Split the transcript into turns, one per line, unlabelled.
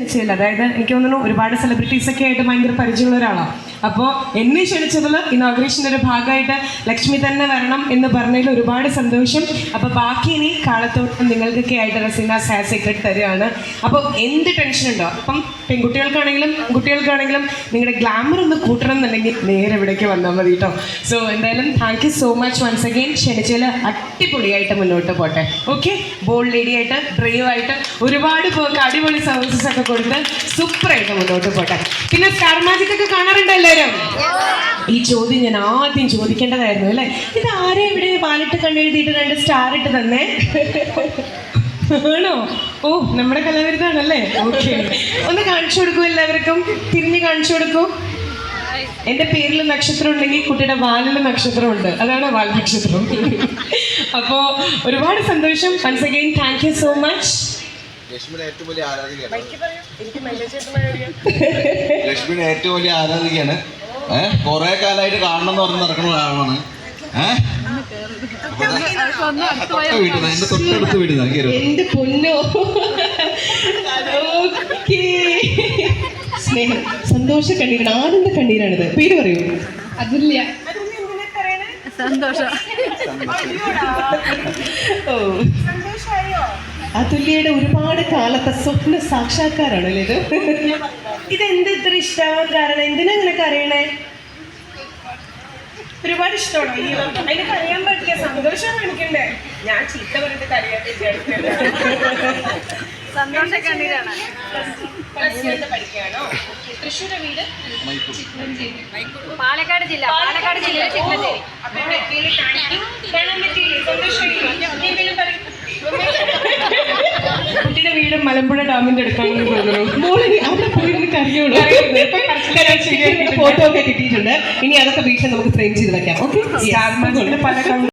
ക്ഷണിച്ചില്ല. അതായത് എനിക്ക് തോന്നുന്നു ഒരുപാട് സെലിബ്രിറ്റീസൊക്കെ ആയിട്ട് ഭയങ്കര പരിചയമുള്ള ഒരാളാണ്. അപ്പോൾ എന്നെ ക്ഷണിച്ചതിൽ ഇനോഗ്രേഷൻ്റെ ഒരു ഭാഗമായിട്ട് ലക്ഷ്മി തന്നെ വരണം എന്ന് പറഞ്ഞതിൽ ഒരുപാട് സന്തോഷം. അപ്പോൾ ബാക്കി ഇനി കാലത്തോട്ട് നിങ്ങൾക്കൊക്കെ ആയിട്ട് റസീനാസ് ഹെയർ സീക്രട്ട് തരികയാണ്. അപ്പോൾ എന്ത് ടെൻഷനുണ്ടോ, അപ്പം പെൺകുട്ടികൾക്കാണെങ്കിലും കുട്ടികൾക്കാണെങ്കിലും നിങ്ങളുടെ ഗ്ലാമർ ഒന്ന് കൂട്ടണം എന്നുണ്ടെങ്കിൽ നേരെ ഇവിടേക്ക് വന്നാൽ മതി കേട്ടോ. സോ എന്തായാലും thank you so much once again. ക്ഷണിച്ചതിൽ അടിപൊളിയായിട്ട് മുന്നോട്ട് പോട്ടെ. ഓക്കെ, ബോൾഡ് ലേഡി ആയിട്ട് ബ്രേവ് ആയിട്ട് ഒരുപാട് പേർക്ക് അടിപൊളി സർവീസസ് ഒക്കെ കൊടുത്ത് സൂപ്പറായിട്ട് മുന്നോട്ട് പോട്ടെ. പിന്നെ സ്റ്റാർ മാജിക് ഒക്കെ കാണാറുണ്ട് എല്ലാവരും? ഈ ചോദ്യം ഞാൻ ആദ്യം ചോദിക്കേണ്ടതായിരുന്നു അല്ലേ. ഇത് ആരെ ഇവിടെ വാലിട്ട് കണ്ടെഴുതിയിട്ട് 2 സ്റ്റാർ ഇട്ട് തന്നെ ആണോ? ഓ, നമ്മുടെ കലാവിരുതാണല്ലേ. ഓക്കെ, ഒന്ന് കാണിച്ചു കൊടുക്കൂ, എല്ലാവർക്കും തിരിഞ്ഞ് കാണിച്ചു കൊടുക്കൂ. എൻ്റെ പേരിൽ നക്ഷത്രം ഉണ്ടെങ്കിൽ കുട്ടിയുടെ വാലിൽ നക്ഷത്രമുണ്ട്, അതാണ് വാൽ നക്ഷത്രം. അപ്പോൾ ഒരുപാട് സന്തോഷം. Once again thank you so much.
ലക്ഷ്മിയുടെ ഏറ്റവും വലിയ ആരാധികയാണ്. കുറെ കാലമായിട്ട് കാണണം എന്ന് പറഞ്ഞ് നടക്കുന്ന ഒരാളാണ്. തൊട്ടടുത്ത് വീടുന്ന
എന്റെ പൊന്നോ. സ്നേഹം, സന്തോഷ കണ്ണീരാണ്, ആനന്ദ കണ്ണീരാണിത്. പേര് പറയൂ. അതുല്യ.
സന്തോഷം.
ഓ, അതുല്യയുടെ ഒരുപാട് കാലത്തെ സ്വപ്ന സാക്ഷാത്കാരാണല്ലേ ഇത്. ഇതെന്ത് ഇത്ര ഇഷ്ടമാവാൻ കാരണം? എന്തിനാ നിനക്ക് അറിയണേ? ഒരുപാട് ഇഷ്ടമാണോ? അയ്യോ, അതിനൊക്കെ അറിയാൻ പറ്റില്ല. സന്തോഷം കാണിക്കണ്ടേ? ഞാൻ ചീത്ത പറഞ്ഞിട്ട് കറിയാത്ത
സന്തോഷ കണ്ണീരാണ്.
പഠിക്കുകയാണോ? തൃശ്ശൂർ വീട്?
പാലക്കാട് ജില്ല, പാലക്കാട് ജില്ലയിലെ ചിത്രഞ്ചേരി.
കുട്ടിയുടെ വീട് മലമ്പുഴ ഡാമിന്റെ അടുത്താണെന്ന് തോന്നുന്നു. മോളെ അവിടെ പോയിരുന്ന് കറിയോളൂ. ഫോട്ടോ ഒക്കെ കിട്ടിയിട്ടുണ്ട്. ഇനി അതൊക്കെ വീട്ടിൽ നമുക്ക് ഫ്രെയിം ചെയ്ത് വെക്കാം. ഓക്കെ, പല